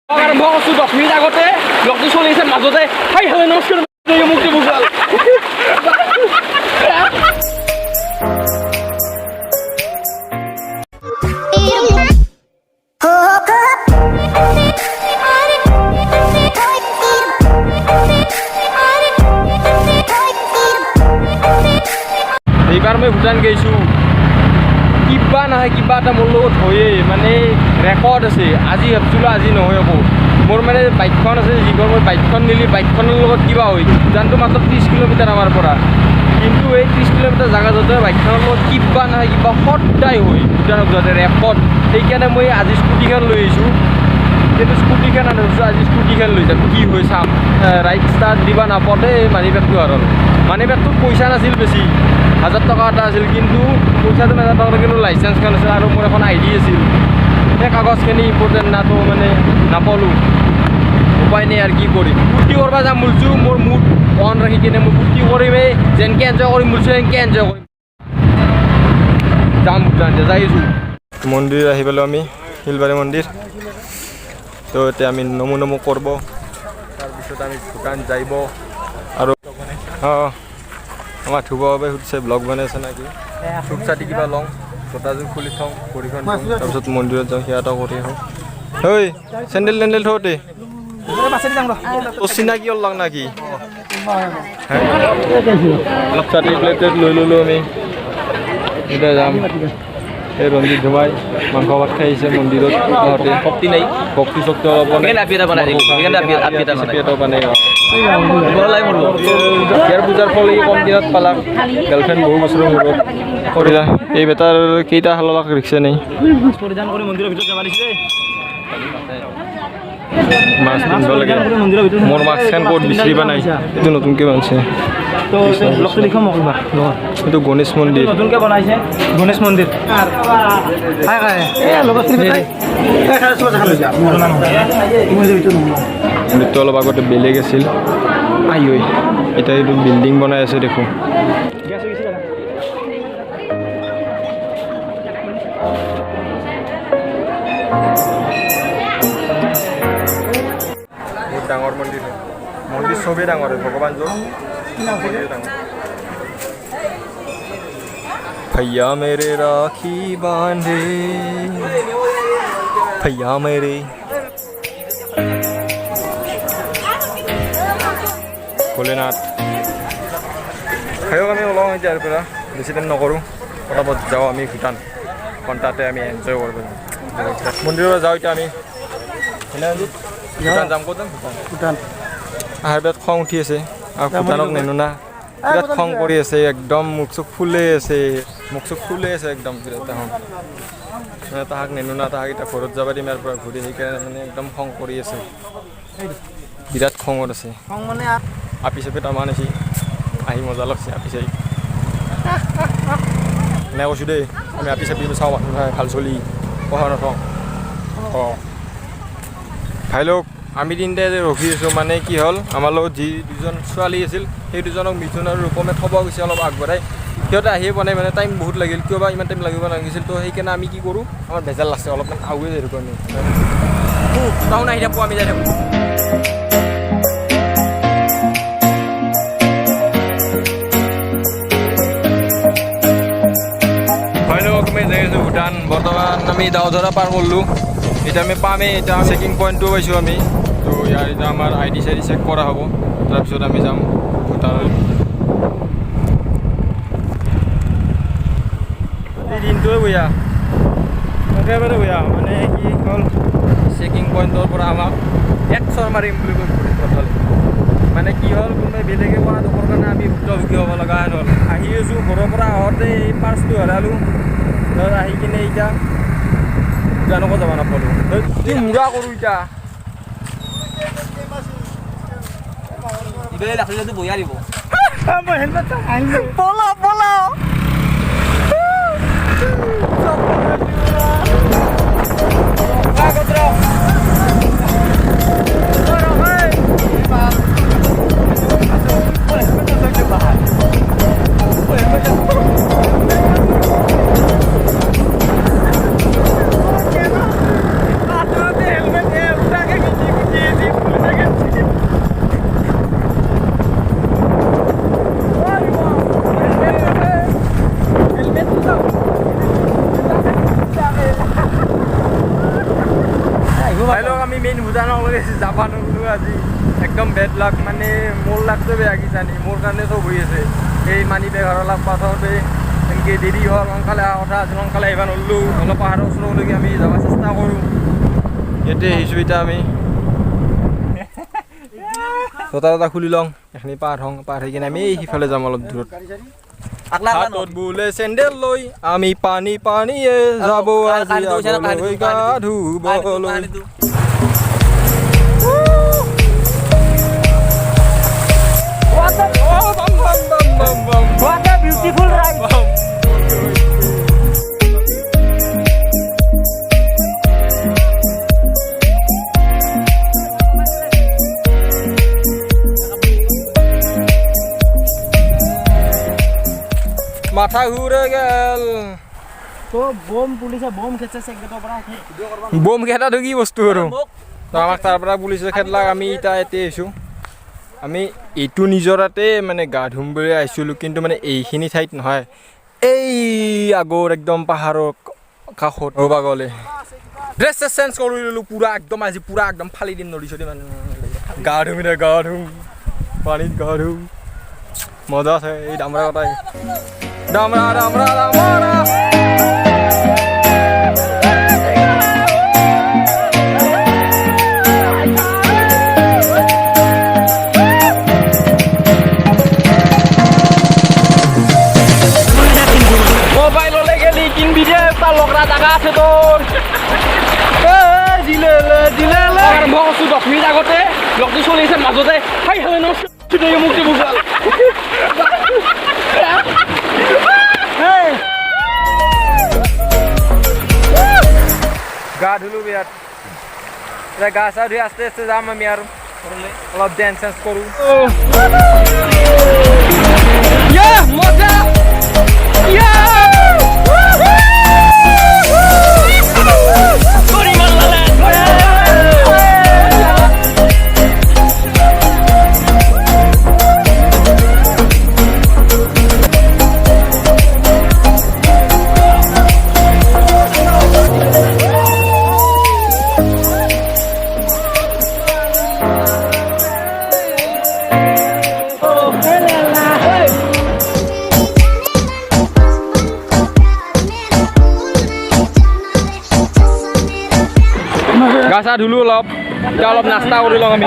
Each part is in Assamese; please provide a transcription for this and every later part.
আৰম্ভ কৰিছোঁ 10 মিনিট আগতে ব্লগটো চলি আছে মাজতে হাই হেল্ল' নমস্কাৰ মুক্তি বুজাল এইবাৰ মই ভূটান গৈছোঁ কিবা নহয় কিবা এটা মোৰ লগত হয়েই মানে ৰেকৰ্ড আছে আজি ভাবিছিলোঁ আজি নহয় আকৌ মোৰ মানে বাইকখন আছে যিখন মই বাইকখন নিলি বাইকখনৰ লগত কিবা হয় ভূটানটো মাত্ৰ 30 কিলোমিটাৰ আমাৰ পৰা কিন্তু এই 30 কিলোমিটাৰ জাগা যাতে বাইকখনৰ লগত কিবা নহয় কিবা সদায় হয় ভূটানত যাতে ৰেকৰ্ড সেইকাৰণে মই আজি স্কুটিখন লৈ আহিছোঁ কিন্তু স্কুটিখন আনিছোঁ আজি স্কুটিখন লৈ যাম কি হয় চাম ৰাইট ষ্টাৰ্ট দিবা নাপাওঁতে মানি বেগটো হাৰল মানি বেগটোত পইচা নাছিল বেছি 1000 টকা এটা আছিল কিন্তু পইচাটো 1000 টকা কিন্তু লাইচেন্সখন আছিল আৰু মোৰ এখন আইডি আছিল এই কাগজখিনি ইম্পৰ্টেণ্ট নাতো মানে নাপালোঁ উপায় নাই আৰু কি কৰিম ফূৰ্তি কৰিব যাম বুলিছোঁ মোৰ মুড অন ৰাখি কিনে মই ফূৰ্তি কৰিমেই যেনেকৈ এনজয় কৰিম বুলিছোঁ এনেকৈ এনজয় কৰিম যাম ভূটান যাই আছোঁ মন্দিৰ আহি পালোঁ আমি শিলবাৰী মন্দিৰ তো এতিয়া আমি নমো কৰিব তাৰপিছত আমি ভূটান যাইব আৰু অঁ আমাৰ ধুব বাবে সুধিছে ব্লগ বনাইছে নাকি চুপ চাটি কিবা লওঁ জোতাযোৰ খুলি থওঁ ভৰিখন তাৰপিছত মন্দিৰত যাওঁ সেয়াটাও কৰি আহোঁ ঐ চেণ্ডেল টেণ্ডেল থওঁতে তোৰ চিনাকি ওলাওঁ নাকি অলপ চাটি প্লেট লৈ ল'লোঁ আমি এতিয়া যাম এই ৰঞ্জিত ধুমাই মাংস ভাত খাই আহিছে মন্দিৰত তহঁতে শক্তি নাই ভক্তি চক্তি অলপ ইয়াৰ পূজাৰ ফল এই কম দিনত পালাক গাৰ্লফ্ৰেণ্ড বহু বছৰৰ মূৰত কৰিলা এই বেটাৰ কেইটা হালাক ৰিক্সা নেই পৰিধান কৰি মন্দিৰৰ ভিতৰত যাব দিছে মাছ পিন্ধিব লাগে মোৰ মাছখন ক'ত বিচাৰিব নাই এইটো নতুনকৈ বনাইছে এইটো গণেশ মন্দিৰ নতুনকৈ বনাইছে গণেশ মন্দিৰ মন্দিৰটো অলপ আগতে বেলেগ আছিল আই ঐ এতিয়া এইটো বিল্ডিং বনাই আছে দেখোঁ বহুত ডাঙৰ মন্দিৰ মন্দিৰ চবেই ডাঙৰ হয় ভগৱানযোৰ भैया मेरे राखी बांधे भैया मेरे ভোলেনাথ খায়ক আমি ওলাওঁ এতিয়া ইয়াৰ পৰা বেছি দিন নকৰোঁ পটাপট যাওঁ আমি ভূটান কাৰণ তাতে আমি এনজয় কৰিব যাম মন্দিৰৰ যাওঁ এতিয়া আমি ভূটান যাম ক'ত যাম ভূটান আহাৰ বিৰাট খং উঠি আছে আৰু ভূটানক নেনো না বিৰাট খং কৰি আছে একদম মুখ চুখ ফুলে আছে একদম বিৰাট তাহোঁ মানে তাহাক নেনো না তাহাক এতিয়া ঘৰত যাব দিম ইয়াৰ পৰা ঘূৰি সেইকাৰণে মানে একদম খং কৰি আছে বিৰাট খঙত আছে খং মানে আপি চাপি টামান আছে আহি মজা লাগছে আপি চাপি নাই কৈছোঁ দেই আমি আপি চাপি চাওঁ ভাল চলি পঢ়া নথওঁ অঁ ভাই লোক আমি তিনিটাই যে ৰখি আছোঁ মানে কি হ'ল আমাৰ লগত যি দুজন ছোৱালী আছিল সেই দুজনক মিথুন আৰু ৰূপমে থ'ব গৈছে অলপ আগবঢ়াই সিহঁতে আহিয়ে পোৱা নাই মানে টাইম বহুত লাগিল কিয় বা ইমান টাইম লাগিব নালাগিছিল তো সেইকাৰণে আমি কি কৰোঁ আমাৰ ভেজাল লাগছে অলপমান আগুৱে যাই থাকোঁ আমি টাউন আহি থাকোঁ আমি যাই থাকোঁ হয় লওক আমি যাই আছোঁ ভূটান বৰ্তমান আমি দাওধৰা পাৰ কৰিলোঁ এতিয়া আমি পামেই এতিয়া চেকিং পইণ্টটো পাইছোঁ আমি তো ইয়াৰ এতিয়া আমাৰ আই ডি চাইডি চেক কৰা হ'ব তাৰপিছত আমি যাম ভূটানলৈ এই দিনটোৱে বঢ়িয়া একেবাৰে বঢ়িয়া মানে কি হ'ল চেকিং পইণ্টৰ পৰা আমাক একচৰ মাৰিম বুলি কৈ পঠালে মানে কি হ'ল কোনোবাই বেলেগে কৰা দুখৰ কাৰণে আমি ভুক্তভোগী হ'ব লগা হ'ল আহি আছোঁ ঘৰৰ পৰা আহোঁতে এই পাৰ্চটো হেৰালোঁ ধৰ আহি কিনে এতিয়া ভূটানকো যাব নাপালোঁ কি মুৰা কৰোঁ এতিয়া বঢ়িয়া দিব পলাও লওক আমি মেইন ভূটানলৈ যাব নোৱাৰো আজি একদম বেড লাক মানে মোৰ লাকটো বেয়া কিজানি মোৰ কাৰণে চব হৈ আছে এই মানি বেগ ঘৰৰ লাভ পাছতে এনেকৈ দেৰি হ'ল সোনকালে অহা কথা আজি সোনকালে আহিব নোৱাৰিলোঁ অলপ পাহাৰৰ ওচৰলৈকে আমি যাব চেষ্টা কৰোঁ ইয়াতে আহিছোঁ এতিয়া আমি জোতা খুলি লওঁ এইখিনি পাৰ হৈ কিনে আমি সিফালে যাম অলপ দূৰত হাতত বোলে চেণ্ডেল লৈ আমি পানী পানীয়ে যাব আজি আগলৈ গা ধুবলৈ What a beautiful ride! মাথা ঘুরে গেল তো বোম পুলিশে বোম খেচেছে গেটৰ পৰা ভিডিও কৰবা বোম খেতাটো কি বস্তু আৰু তো আমাক তাৰ পৰা পুলিচে খেদলাক আমি এতিয়া ইয়াতে আহিছোঁ আমি এইটো নিজৰাতে মানে গা ধুম বুলি আহিছিলোঁ কিন্তু মানে এইখিনি ঠাইত নহয় এই আগৰ একদম পাহাৰৰ কাষত ৰ'বা গ'লে ড্ৰেছ চেঞ্জ কৰি ল'লোঁ পূৰা একদম আজি পূৰা একদম ফালি দিম নৰিছোঁ মানে গা ধুম এতিয়া গা ধুম পানীত গা ধুম মজা আছে এই ডামৰা কটাই ডামৰা ডামৰা ডামৰা জাগা আছে তোৰ আৰম্ভ কৰিছোঁ 10 মিনিট আগতে লগটো চলি আছে মাজতে হাই হালে নমস্কাৰ মুক্তি বুজাল গা ধুলোঁ বিয়াত এতিয়া গা চা ধুই আস্তে আস্তে যাম আমি আৰু অলপ ডেন্স চেন্স কৰোঁ মজা গা চা ধুলোঁ অলপ এতিয়া অলপ নাস্তা কৰি লওঁ আমি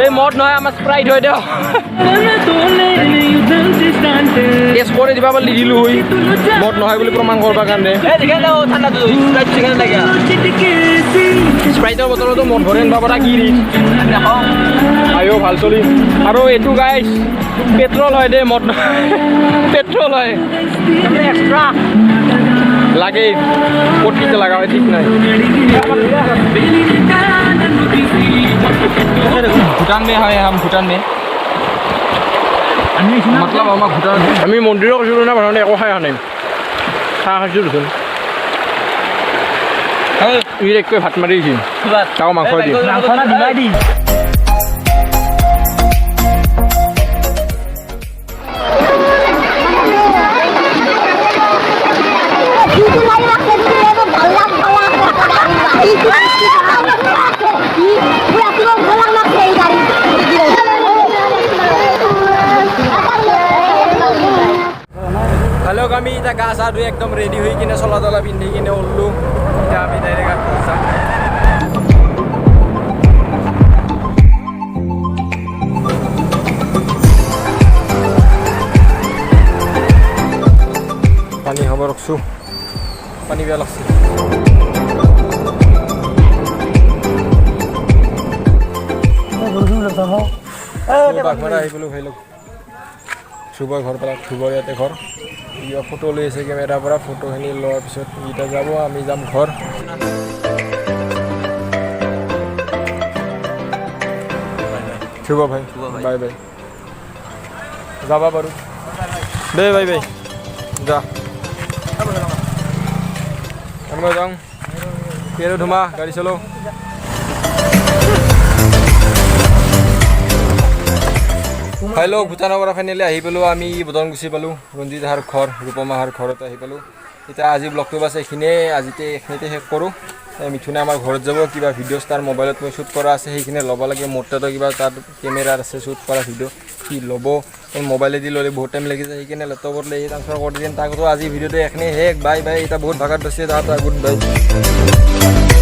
এই মদ নহয় আমাৰ স্প্ৰাইট হয় দিয়ক টেষ্ট কৰি দিবা বুলি দিলোঁ হৈ মদ নহয় বুলি প্ৰমাণ কৰিবৰ কাৰণে স্প্ৰাইটৰ বটলতো মদ ভৰে আনিব পৰা কি আয়ো ভাল চলি আৰু এইটো গাইছ পেট্ৰল হয় দেই মদ নহয় পেট্ৰল হয় এক্সট্ৰা লাগে ক'ত কেতিয়া লগা হয় ঠিক নাই ভূটান মে হয় हम ভূটান মে মতলব আমাক ভূটান আমি মন্দিৰত গৈছিলোঁ না মানুহে একো খাই অহা নাই চাহ খাইছোঁ দেখোন ই এককৈ ভাত মাৰি দিছিল তাও মাংস দি হেল্ল' আমি এতিয়া গা চা ধুই একদম ৰেডি হৈ কিনে চলা তলা পিন্ধি কিনে ওললোঁ এতিয়া আমি ডাইৰেক্ট যাম পানী হ'ব ৰখছোঁ পানী বেয়া লাগছে বাঘমাৰা আহি গ'লোঁ ভাই লগ চুবৰ ঘৰ পেলাই চুবৰ ইয়াতে ঘৰ কিবা ফটো লৈ আছে কেমেৰাৰ পৰা ফটোখিনি লোৱাৰ পিছত ইটা যাব আমি যাম ঘৰ চুব ভাই বাই বাই যাবা বাৰু দে বাই বাই যা আমি যাওঁ পেৰো ধুমা গাড়ী চলো হেল্ল' ভূটানৰ পৰা ফাইনেলি আহি পালোঁ আমি বদনগুচি পালোঁ ৰঞ্জিত আহাৰ ঘৰ ৰূপমাহাৰ ঘৰত আহি পালোঁ এতিয়া আজি ব্লগটো বাছ এইখিনিয়ে আজিতে এইখিনিতে শেষ কৰোঁ মিথুনে আমাৰ ঘৰত যাব কিবা ভিডিঅ'জ তাৰ মোবাইলত মই শ্বুট কৰা আছে সেইখিনি ল'ব লাগে মোৰ তাতো কিবা তাত কেমেৰাৰ আছে শ্বুট কৰা ভিডিঅ' কি ল'ব মোবাইলেদি ল'লে বহুত টাইম লাগি যায় সেইকাৰণে লেপটপত লৈ ট্ৰান্সফাৰ কৰি দিম তাকতো আজি ভিডিঅ'টো এইখিনি শেষ বাই বাই এতিয়া বহুত ভাগত বেছি তাত গুড বাই